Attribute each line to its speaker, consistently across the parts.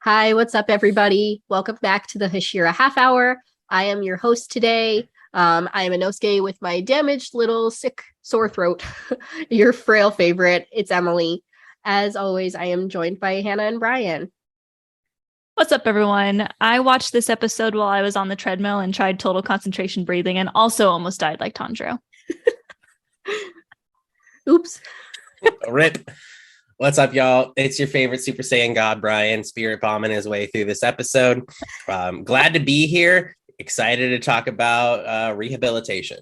Speaker 1: Hi, what's up, everybody? Welcome back to the Hashira Half Hour. I am your host today. I am Inosuke with my damaged little sick sore throat. Your frail favorite, it's Emily. As always, I am joined by Hana and Bryan.
Speaker 2: What's up, everyone? I watched this episode while I was on the treadmill and tried total concentration breathing and also almost died like Tanjiro.
Speaker 1: Oops.
Speaker 3: Rip. What's up, y'all? It's your favorite Super Saiyan God, Brian, spirit bombing his way through this episode. Glad to be here. Excited to talk about rehabilitation.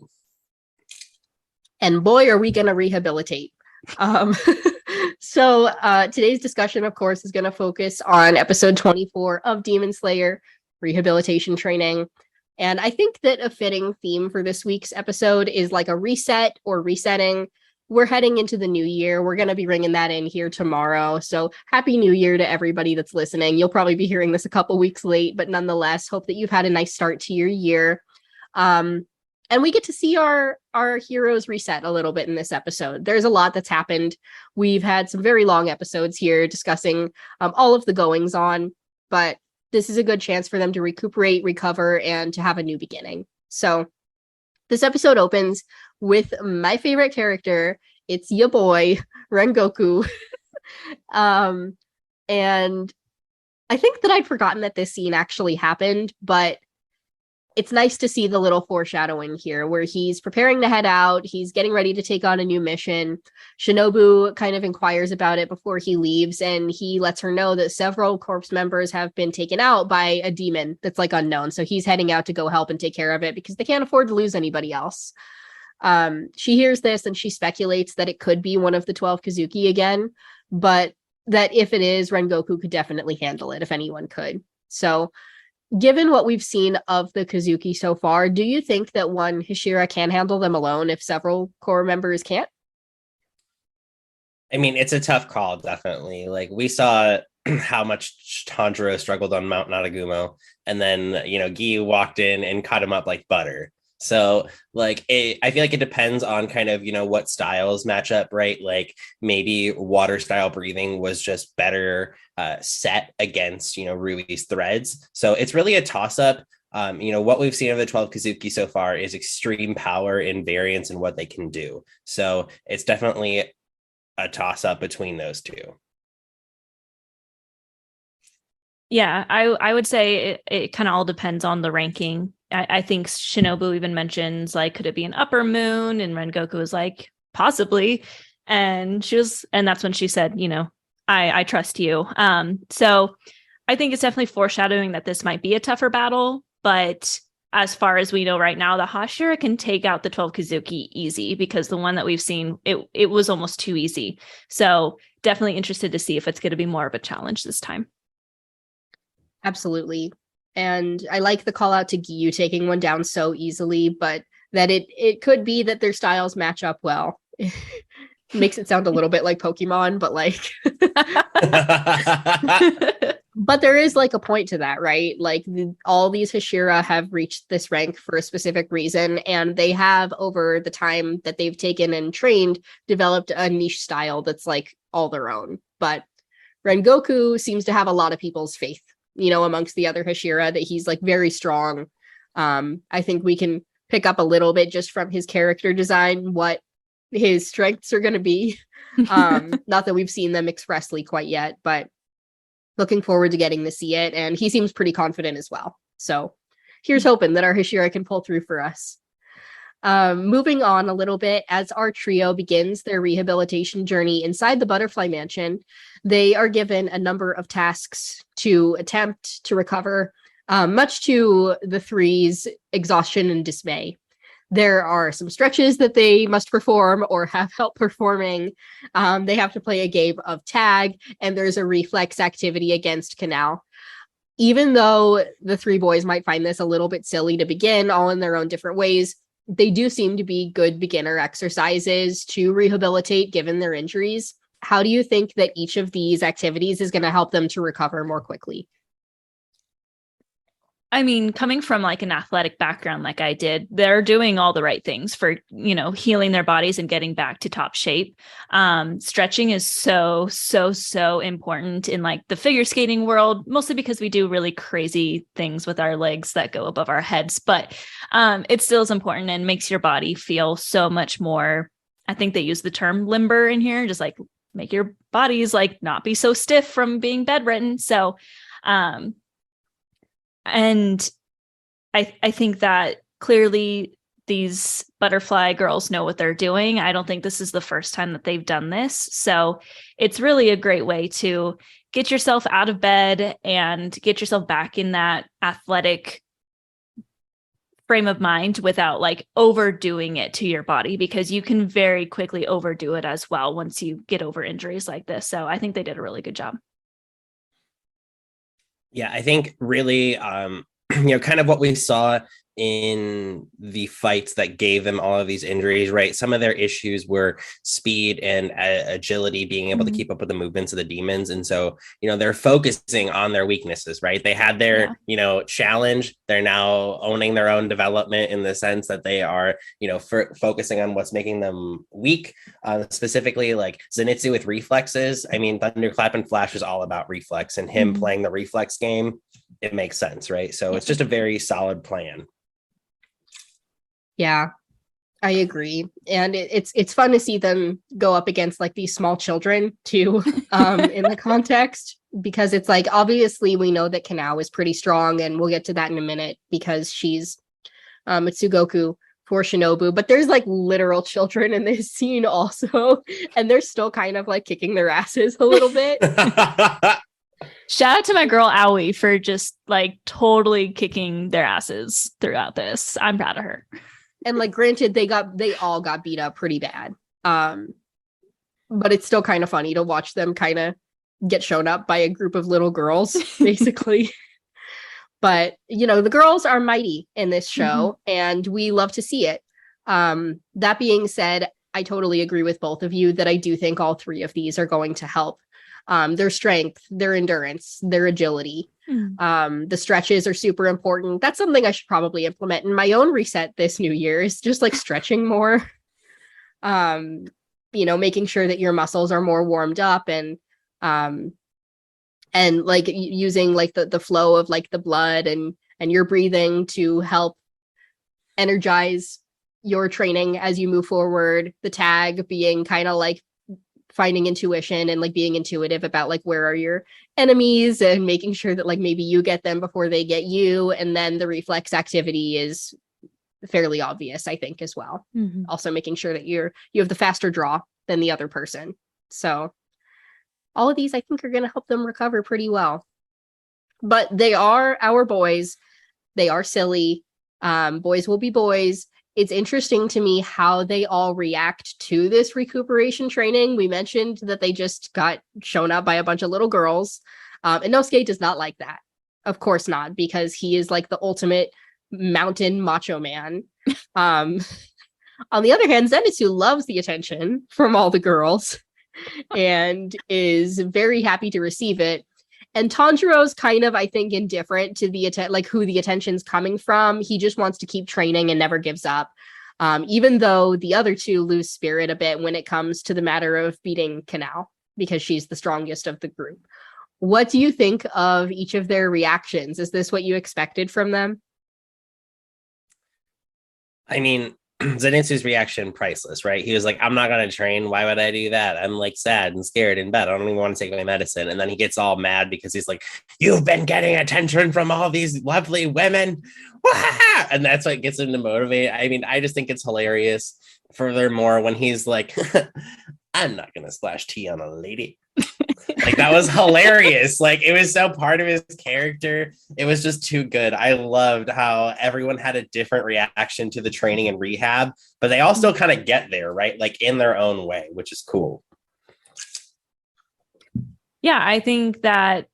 Speaker 1: And boy, are we going to rehabilitate. Um, today's discussion, of course, is going to focus on episode 24 of Demon Slayer, Rehabilitation Training. And I think that a fitting theme for this week's episode is like a reset or resetting. We're heading into the new year. We're going to be ringing that in here tomorrow. So happy new year to everybody that's listening. You'll probably be hearing this a couple weeks late, but nonetheless, hope that you've had a nice start to your year. And we get to see our heroes reset a little bit in this episode. There's a lot that's happened. We've had some very long episodes here discussing all of the goings on, but this is a good chance for them to recuperate, recover, and to have a new beginning. So this episode opens with my favorite character. It's ya boy, Rengoku. And I think that I'd forgotten that this scene actually happened, but it's nice to see the little foreshadowing here where he's preparing to head out. He's getting ready to take on a new mission. Shinobu kind of inquires about it before he leaves, and he lets her know that several corpse members have been taken out by a demon that's like unknown. So he's heading out to go help and take care of it because they can't afford to lose anybody else. She hears this and she speculates that it could be one of the 12 Kazuki again, but that if it is, Rengoku could definitely handle it if anyone could. So given what we've seen of the Kazuki so far, do you think that one Hashira can handle them alone if several core members can't?
Speaker 3: I mean, it's a tough call, definitely. Like, we saw how much Tanjiro struggled on Mount Nanagumo, and then, Gi walked in and cut him up like butter. So, I feel like it depends on kind of, what styles match up, right? Like, maybe water style breathing was just better set against, Rui's threads. So it's really a toss up. What we've seen of the 12 Kazuki so far is extreme power and variance in what they can do. So it's definitely a toss up between those two.
Speaker 2: Yeah, I would say it kind of all depends on the ranking. I think Shinobu even mentions, like, could it be an upper moon? And Rengoku was like, possibly. And that's when she said, I trust you. So I think it's definitely foreshadowing that this might be a tougher battle, but as far as we know right now, the Hashira can take out the 12 Kazuki easy because the one that we've seen, it was almost too easy. So definitely interested to see if it's going to be more of a challenge this time.
Speaker 1: Absolutely. And I like the call out to Giyu taking one down so easily, but that it could be that their styles match up well. Makes it sound a little bit like Pokemon, but like but there is like a point to that, right? Like all these Hashira have reached this rank for a specific reason, and they have, over the time that they've taken and trained, developed a niche style that's like all their own. But Rengoku seems to have a lot of people's faith, amongst the other Hashira, that he's like very strong. I think we can pick up a little bit just from his character design what his strengths are going to be. Not that we've seen them expressly quite yet, but looking forward to getting to see it. And he seems pretty confident as well. So here's hoping that our Hashira can pull through for us. Moving on a little bit, as our trio begins their rehabilitation journey inside the Butterfly Mansion, they are given a number of tasks to attempt to recover, much to the three's exhaustion and dismay. There are some stretches that they must perform or have help performing. They have to play a game of tag, and there's a reflex activity against Canal. Even though the three boys might find this a little bit silly to begin, all in their own different ways, they do seem to be good beginner exercises to rehabilitate given their injuries. How do you think that each of these activities is going to help them to recover more quickly?
Speaker 2: I mean, coming from like an athletic background like I did, they're doing all the right things for, healing their bodies and getting back to top shape. Stretching is so important in like the figure skating world, mostly because we do really crazy things with our legs that go above our heads. But it still is important and makes your body feel so much more. I think they use the term limber in here, just like make your bodies like not be so stiff from being bedridden. So, and I think that clearly these butterfly girls know what they're doing. I don't think this is the first time that they've done this. So it's really a great way to get yourself out of bed and get yourself back in that athletic frame of mind without like overdoing it to your body, because you can very quickly overdo it as well once you get over injuries like this. So I think they did a really good job.
Speaker 3: Yeah, I think really, kind of what we saw in the fights that gave them all of these injuries, right? Some of their issues were speed and agility, being able to keep up with the movements of the demons. And so, they're focusing on their weaknesses, right? They had their, challenge. They're now owning their own development in the sense that they are, focusing on what's making them weak. Specifically, like Zenitsu with reflexes. I mean, Thunderclap and Flash is all about reflex, and him playing the reflex game, it makes sense, right? So it's just a very solid plan.
Speaker 1: Yeah, I agree. And it's fun to see them go up against like these small children too, in the context, because it's like, obviously we know that Kanao is pretty strong, and we'll get to that in a minute because she's Tsugoku for Shinobu, but there's like literal children in this scene also, and they're still kind of like kicking their asses a little bit.
Speaker 2: Shout out to my girl Aoi for just like totally kicking their asses throughout this. I'm proud of her.
Speaker 1: And like, granted, they all got beat up pretty bad. But it's still kind of funny to watch them kind of get shown up by a group of little girls, basically. But, the girls are mighty in this show, and we love to see it. That being said, I totally agree with both of you that I do think all three of these are going to help. Their strength, their endurance, their agility. The stretches are super important. That's something I should probably implement in my own reset this new year, is just like stretching more. Making sure that your muscles are more warmed up, and like using like the flow of like the blood and your breathing to help energize your training as you move forward. The tag being kind of like finding intuition and like being intuitive about like where are your enemies, and making sure that like maybe you get them before they get you. And then the reflex activity is fairly obvious, I think, as well. Also making sure that you have the faster draw than the other person. So all of these I think are going to help them recover pretty well. But they are our boys. They are silly. Boys will be boys. It's interesting to me how they all react to this recuperation training. We mentioned that they just got shown up by a bunch of little girls. And Inosuke does not like that. Of course not, because he is like the ultimate mountain macho man. On the other hand, Zenitsu loves the attention from all the girls and is very happy to receive it. And Tanjiro's kind of, I think, indifferent to the who the attention's coming from. He just wants to keep training and never gives up. Even though the other two lose spirit a bit when it comes to the matter of beating Kanao, because she's the strongest of the group. What do you think of each of their reactions? Is this what you expected from them?
Speaker 3: I mean, Zenitsu's reaction, priceless, right? He was like, I'm not going to train. Why would I do that? I'm like sad and scared in bed. I don't even want to take my medicine. And then he gets all mad because he's like, you've been getting attention from all these lovely women. And that's what gets him to motivate. I mean, I just think it's hilarious. Furthermore, when he's like, I'm not going to splash tea on a lady. Like, that was hilarious. Like, it was so part of his character. It was just too good. I loved how everyone had a different reaction to the training and rehab, but they all still kind of get there, right? Like, in their own way, which is cool.
Speaker 2: Yeah, I think that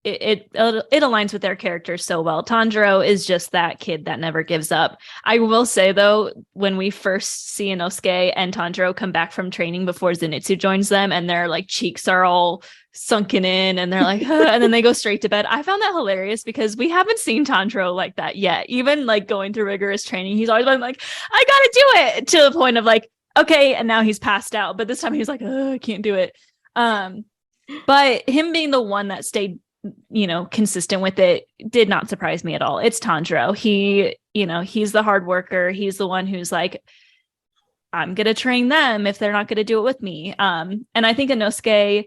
Speaker 2: it aligns with their characters so well. Tanjiro is just that kid that never gives up. I will say, though, when we first see Inosuke and Tanjiro come back from training before Zenitsu joins them, and their like cheeks are all sunken in and they're like, huh, and then they go straight to bed. I found that hilarious because we haven't seen Tanjiro like that yet. Even like going through rigorous training, he's always been like, I gotta do it, to the point of like, okay, and now he's passed out. But this time he's like, I can't do it. But him being the one that stayed, consistent with it did not surprise me at all. It's Tanjiro. He's the hard worker. He's the one who's like, I'm gonna train them if they're not gonna do it with me. And I think Inosuke,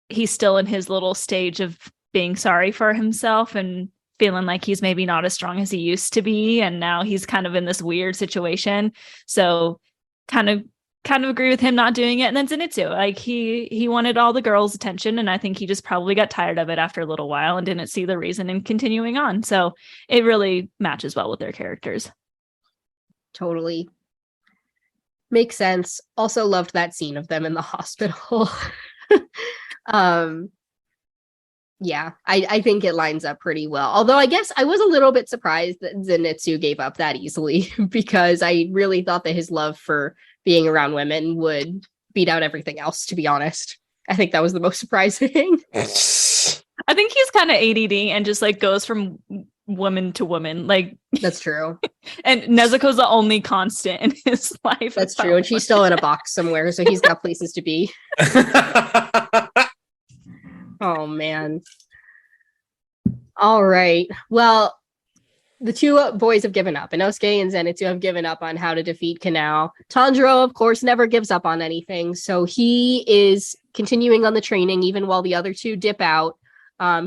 Speaker 2: he's still in his little stage of being sorry for himself and feeling like he's maybe not as strong as he used to be. And now he's kind of in this weird situation. So kind of agree with him not doing it. And then Zenitsu, like he wanted all the girls' attention. And I think he just probably got tired of it after a little while and didn't see the reason in continuing on. So it really matches well with their characters.
Speaker 1: Totally. Makes sense. Also loved that scene of them in the hospital. Yeah, I think it lines up pretty well. Although I guess I was a little bit surprised that Zenitsu gave up that easily because I really thought that his love for being around women would beat out everything else, to be honest. I think that was the most surprising.
Speaker 2: I think he's kind of ADD and just like goes from woman to woman. Like
Speaker 1: that's true.
Speaker 2: And Nezuko's the only constant in his life.
Speaker 1: That's true. And she's still in a box somewhere, so he's got places to be. Oh, man. All right. Well, the two boys have given up. Inosuke and Zenitsu have given up on how to defeat Kanao. Tanjiro, of course, never gives up on anything. So he is continuing on the training even while the other two dip out.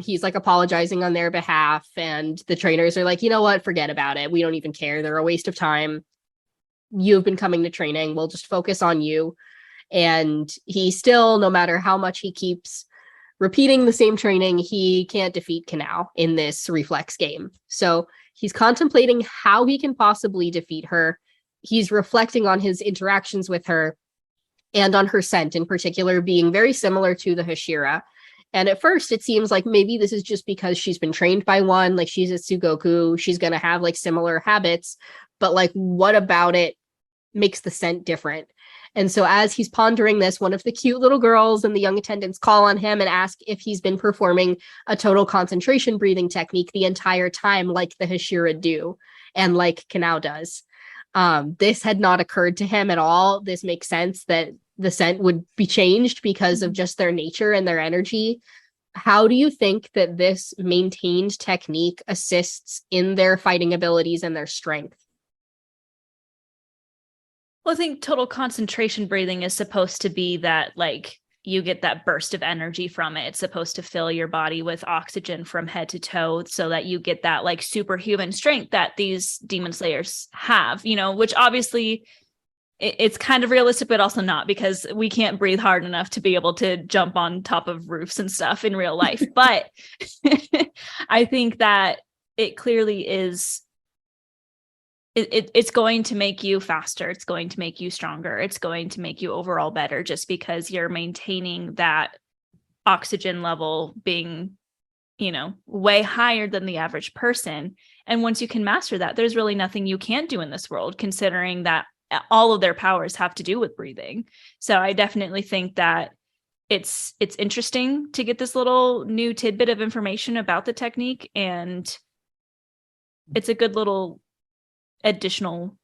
Speaker 1: He's like apologizing on their behalf. And the trainers are like, you know what? Forget about it. We don't even care. They're a waste of time. You've been coming to training. We'll just focus on you. And he still, no matter how much he keeps repeating the same training, he can't defeat Kanao in this reflex game. So he's contemplating how he can possibly defeat her. He's reflecting on his interactions with her and on her scent in particular being very similar to the Hashira. And at first it seems like maybe this is just because she's been trained by one, like she's a Tsugoku, she's going to have like similar habits, but like what about it makes the scent different? And so as he's pondering this, one of the cute little girls and the young attendants call on him and ask if he's been performing a total concentration breathing technique the entire time, like the Hashira do, and like Kanao does. This had not occurred to him at all. This makes sense that the scent would be changed because of just their nature and their energy. How do you think that this maintained technique assists in their fighting abilities and their strength?
Speaker 2: Well, I think total concentration breathing is supposed to be that, like, you get that burst of energy from it. It's supposed to fill your body with oxygen from head to toe so that you get that, like, superhuman strength that these demon slayers have, which obviously it's kind of realistic, but also not, because we can't breathe hard enough to be able to jump on top of roofs and stuff in real life. But I think that it clearly is. It's going to make you faster. It's going to make you stronger. It's going to make you overall better just because you're maintaining that oxygen level being, way higher than the average person. And once you can master that, there's really nothing you can't do in this world, considering that all of their powers have to do with breathing. So I definitely think that it's interesting to get this little new tidbit of information about the technique. And it's a good little additional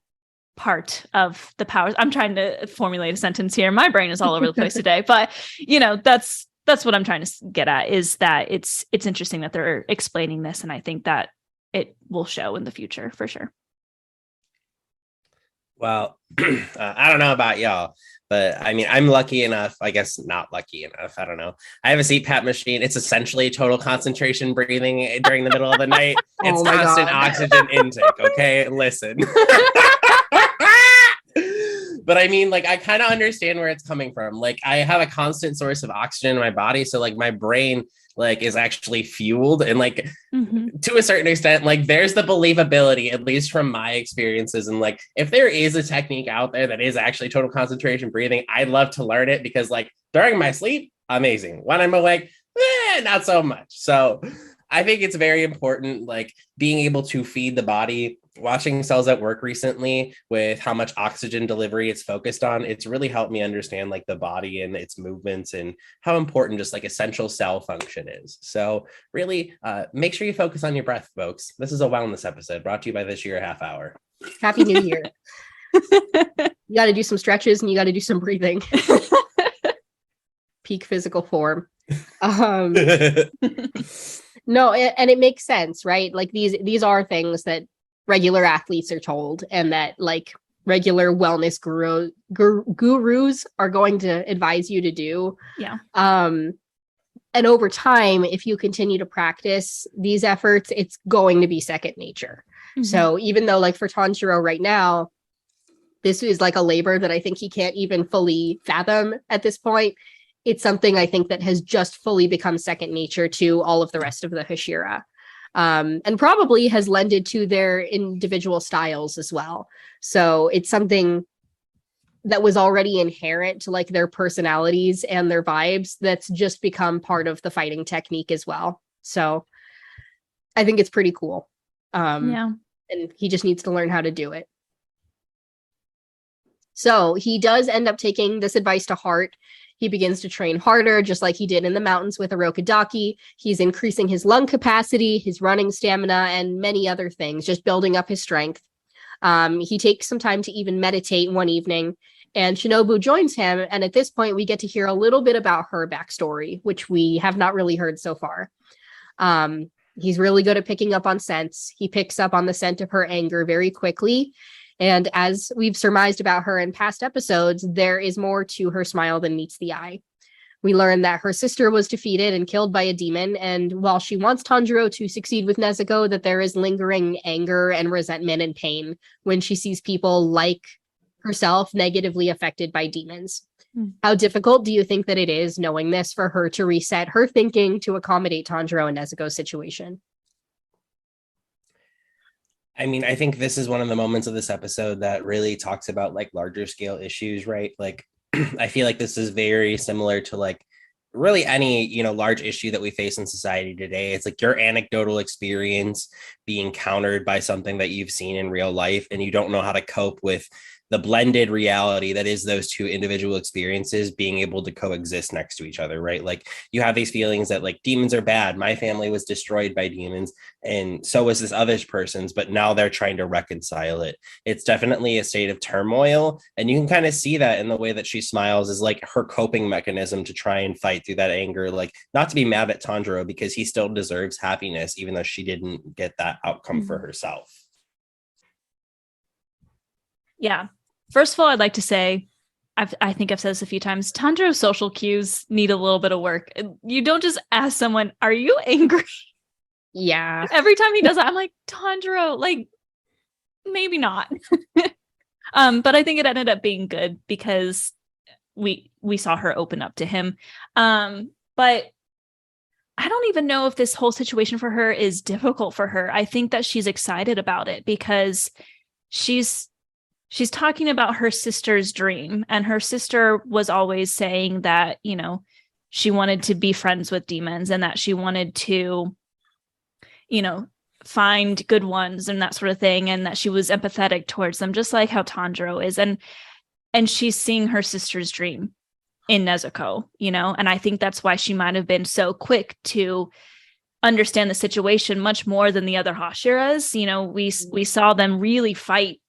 Speaker 2: part of the powers. I'm trying to formulate a sentence here. My brain is all over the place today, but that's what I'm trying to get at, is that it's interesting that they're explaining this. And I think that it will show in the future for sure.
Speaker 3: Well, I don't know about y'all, but I mean, I'm lucky enough, I guess not lucky enough. I don't know. I have a CPAP machine. It's essentially total concentration breathing during the middle of the night. It's constant oxygen intake. Okay, listen. But I mean, like, I kind of understand where it's coming from. Like, I have a constant source of oxygen in my body. So like my brain like is actually fueled, and like to a certain extent, like there's the believability, at least from my experiences. And like, if there is a technique out there that is actually total concentration breathing, I'd love to learn it, because like during my sleep, amazing. When I'm awake, not so much. So I think it's very important, like being able to feed the body. Watching Cells at Work recently with how much oxygen delivery it's focused on, it's really helped me understand like the body and its movements and how important just like essential cell function is. So really make sure you focus on your breath, folks. This is a wellness episode brought to you by the Hashira Half Hour.
Speaker 1: Happy New Year. You got to do some stretches and you got to do some breathing. Peak physical form. No, and it makes sense, right? Like these are things that regular athletes are told, and that like regular wellness gurus are going to advise you to do.
Speaker 2: Yeah.
Speaker 1: And over time, if you continue to practice these efforts, it's going to be second nature. Mm-hmm. So even though like for Tanjiro right now, this is like a labor that I think he can't even fully fathom at this point, it's something I think that has just fully become second nature to all of the rest of the Hashira. And probably has lended to their individual styles as well. So it's something that was already inherent to like their personalities and their vibes that's just become part of the fighting technique as well. So I think it's pretty cool.
Speaker 2: Yeah.
Speaker 1: And he just needs to learn how to do it. So he does end up taking this advice to heart. He begins to train harder, just like he did in the mountains with Arokidaki. He's increasing his lung capacity, his running stamina, and many other things, just building up his strength. He takes some time to even meditate one evening, and Shinobu joins him. And at this point, we get to hear a little bit about her backstory, which we have not really heard so far. He's really good at picking up on scents. He picks up on the scent of her anger very quickly. And as we've surmised about her in past episodes, there is more to her smile than meets the eye. We learn that her sister was defeated and killed by a demon, and while she wants Tanjiro to succeed with Nezuko, that there is lingering anger and resentment and pain when she sees people like herself negatively affected by demons. How difficult do you think that it is, knowing this, for her to reset her thinking to accommodate Tanjiro and Nezuko's situation?
Speaker 3: I mean, I think this is one of the moments of this episode that really talks about like larger scale issues, right? Like, I feel like this is very similar to like really any, large issue that we face in society today. It's like your anecdotal experience being countered by something that you've seen in real life, and you don't know how to cope with the blended reality that is those two individual experiences being able to coexist next to each other, right? Like you have these feelings that like demons are bad. My family was destroyed by demons, and so was this other person's, but now they're trying to reconcile it. It's definitely a state of turmoil, and you can kind of see that in the way that she smiles is like her coping mechanism to try and fight through that anger, like not to be mad at Tanjiro because he still deserves happiness, even though she didn't get that outcome for herself.
Speaker 2: Yeah. First of all, I'd like to say, I think I've said this a few times, Tanjiro's social cues need a little bit of work. You don't just ask someone, are you angry?
Speaker 1: Yeah.
Speaker 2: Every time he does that, I'm like, Tanjiro, like, maybe not. But I think it ended up being good because we saw her open up to him. But I don't even know if this whole situation for her is difficult for her. I think that she's excited about it because she's talking about her sister's dream, and her sister was always saying that, she wanted to be friends with demons and that she wanted to, find good ones and that sort of thing. And that she was empathetic towards them, just like how Tanjiro is. And she's seeing her sister's dream in Nezuko, and I think that's why she might have been so quick to understand the situation much more than the other Hashiras. We saw them really fight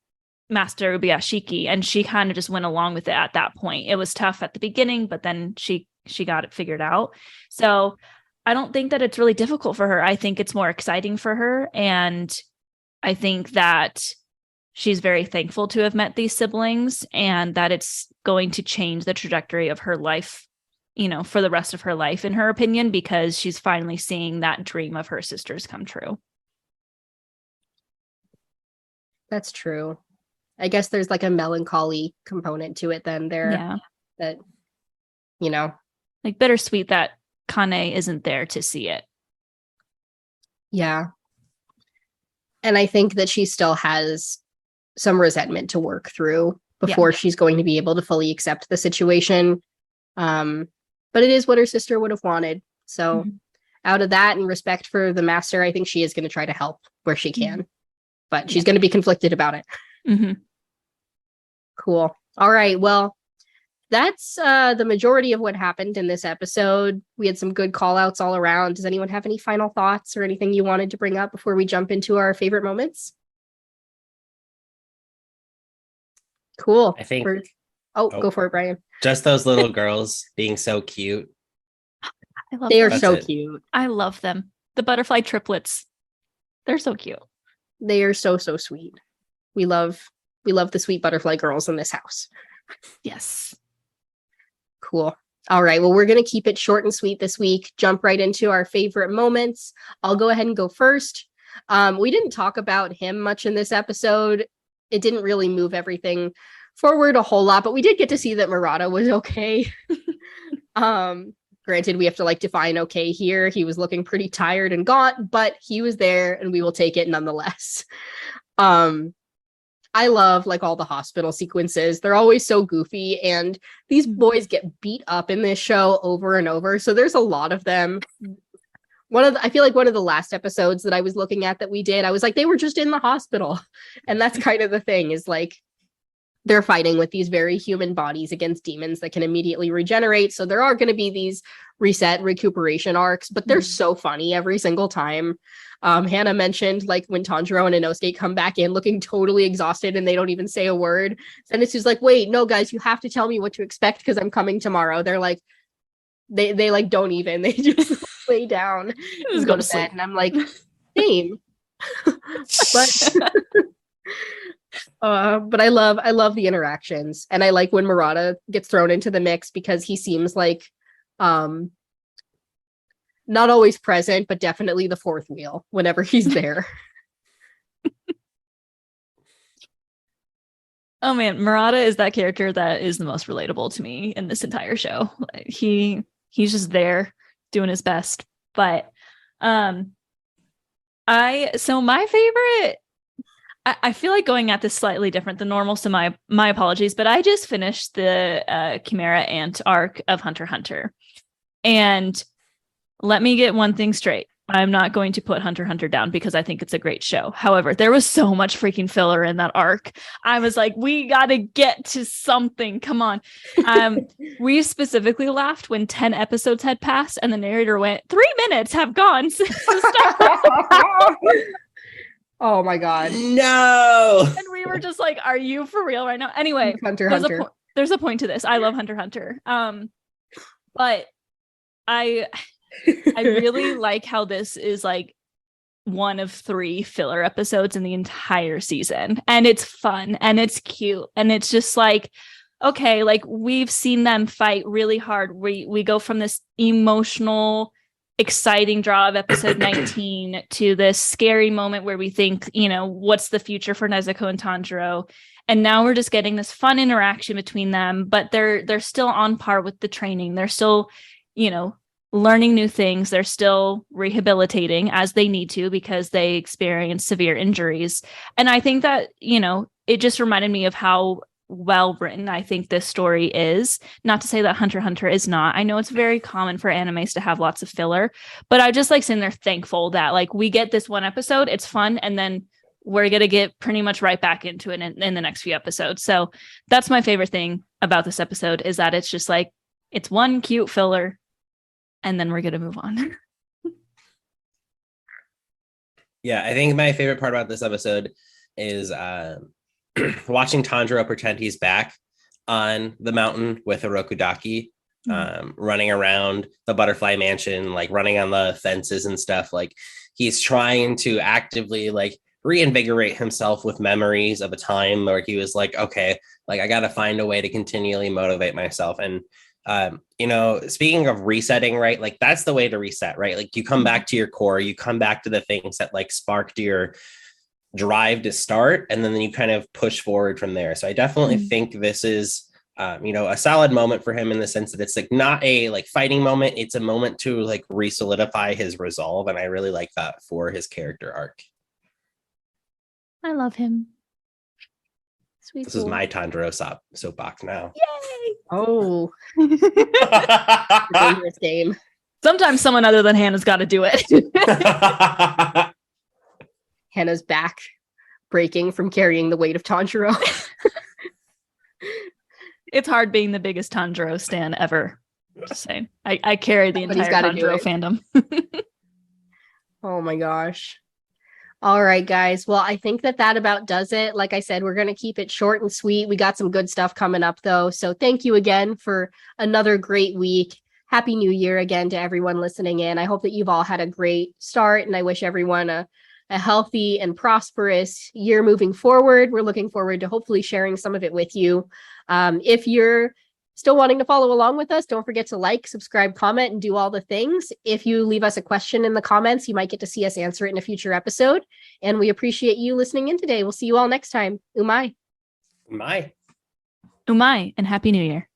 Speaker 2: Master Ubuyashiki, and she kind of just went along with it at that point. It was tough at the beginning, but then she got it figured out. So I don't think that it's really difficult for her. I think it's more exciting for her, and I think that she's very thankful to have met these siblings, and that it's going to change the trajectory of her life, for the rest of her life, in her opinion, because she's finally seeing that dream of her sister's come true.
Speaker 1: That's true. I guess there's like a melancholy component to it then there.
Speaker 2: Yeah.
Speaker 1: That,
Speaker 2: like bittersweet that Kane isn't there to see it.
Speaker 1: Yeah. And I think that she still has some resentment to work through before she's going to be able to fully accept the situation. But it is what her sister would have wanted. So out of that and respect for the master, I think she is going to try to help where she can, but she's going to be conflicted about it.
Speaker 2: Mm-hmm.
Speaker 1: Cool. All right. Well, that's the majority of what happened in this episode. We had some good call outs all around. Does anyone have any final thoughts or anything you wanted to bring up before we jump into our favorite moments? Cool.
Speaker 3: I think
Speaker 1: Go for it, Brian.
Speaker 3: just those little girls being so cute.
Speaker 2: I love
Speaker 1: They are
Speaker 2: them.
Speaker 1: so
Speaker 3: That's it.
Speaker 1: cute.
Speaker 2: I love them. The butterfly triplets. They're so cute.
Speaker 1: They are so sweet. We love the sweet butterfly girls in this house.
Speaker 2: Yes.
Speaker 1: Cool. All right. Well, we're going to keep it short and sweet this week. Jump right into our favorite moments. I'll go ahead and go first. We didn't talk about him much in this episode. It didn't really move everything forward a whole lot, but we did get to see that Murata was okay. Granted, we have to define okay here. He was looking pretty tired and gaunt, but he was there and we will take it nonetheless. I love all the hospital sequences. They're always so goofy, and these boys get beat up in this show over and over. So there's a lot of them. I feel like one of the last episodes that I was looking at that we did, I was like, they were just in the hospital. And that's kind of the thing is they're fighting with these very human bodies against demons that can immediately regenerate. So there are going to be these recuperation arcs, but they're so funny every single time. Hannah mentioned when Tanjiro and Inosuke come back in looking totally exhausted and they don't even say a word. Zenitsu's like, wait, no, guys, you have to tell me what to expect because I'm coming tomorrow. They're like, they don't even, they just lay down and go to bed. And I'm like, same. But I love the interactions, and I like when Murata gets thrown into the mix because he seems not always present, but definitely the fourth wheel whenever he's there.
Speaker 2: Oh man, Murata is that character that is the most relatable to me in this entire show. He's just there doing his best. But my favorite, I feel like going at this slightly different than normal, so my apologies, but I just finished the Chimera Ant arc of Hunter x Hunter. And let me get one thing straight. I'm not going to put Hunter x Hunter down because I think it's a great show. However, there was so much freaking filler in that arc. I was like, we got to get to something. Come on. We specifically laughed when 10 episodes had passed and the narrator went, 3 minutes have gone since the start.
Speaker 1: Oh my God.
Speaker 3: No.
Speaker 2: And we were just like, are you for real right now? Anyway,
Speaker 1: Hunter x Hunter.
Speaker 2: There's a point to this. I love Hunter x Hunter. But I really like how this is one of 3 filler episodes in the entire season. And it's fun and it's cute. And it's just okay, we've seen them fight really hard. We go from this emotional, exciting draw of episode 19 to this scary moment where we think, what's the future for Nezuko and Tanjiro? And now we're just getting this fun interaction between them, but they're still on par with the training. They're still, learning new things. They're still rehabilitating as they need to because they experience severe injuries. And I think that, it just reminded me of how well written I think this story is. Not to say that Hunter x Hunter is not. I know it's very common for animes to have lots of filler, but I just sitting there thankful that we get this one episode, it's fun, and then we're going to get pretty much right back into it in the next few episodes. So that's my favorite thing about this episode is that it's just it's one cute filler and then we're going to move on.
Speaker 3: Yeah, I think my favorite part about this episode is watching Tanjiro pretend he's back on the mountain with Hirokudaki, running around the butterfly mansion, running on the fences and stuff. He's trying to actively reinvigorate himself with memories of a time where he was okay, I got to find a way to continually motivate myself. And speaking of resetting, right? That's the way to reset, right? You come back to your core, you come back to the things that sparked your drive to start, and then you kind of push forward from there. So I definitely think this is a solid moment for him in the sense that it's not a fighting moment, it's a moment to re-solidify his resolve, and I really like that for his character arc.
Speaker 2: I love him.
Speaker 1: Sweet.
Speaker 3: This is my Tanjiro soapbox now.
Speaker 2: Yay!
Speaker 1: Oh. Dangerous game.
Speaker 2: Sometimes someone other than Hannah's got to do it.
Speaker 1: Hannah's back breaking from carrying the weight of Tanjiro.
Speaker 2: It's hard being the biggest Tanjiro stan ever. Just saying. I carry the
Speaker 1: Somebody's
Speaker 2: entire
Speaker 1: gotta do
Speaker 2: Tanjiro
Speaker 1: it.
Speaker 2: fandom.
Speaker 1: Oh my gosh. All right, guys. Well, I think that about does it. Like I said, we're going to keep it short and sweet. We got some good stuff coming up, though. So thank you again for another great week. Happy New Year again to everyone listening in. I hope that you've all had a great start, and I wish everyone a healthy and prosperous year moving forward. We're looking forward to hopefully sharing some of it with you. If you're still wanting to follow along with us, don't forget to like, subscribe, comment, and do all the things. If you leave us a question in the comments, you might get to see us answer it in a future episode. And we appreciate you listening in today. We'll see you all next time. Umai.
Speaker 3: My.
Speaker 2: Umai, and Happy New Year.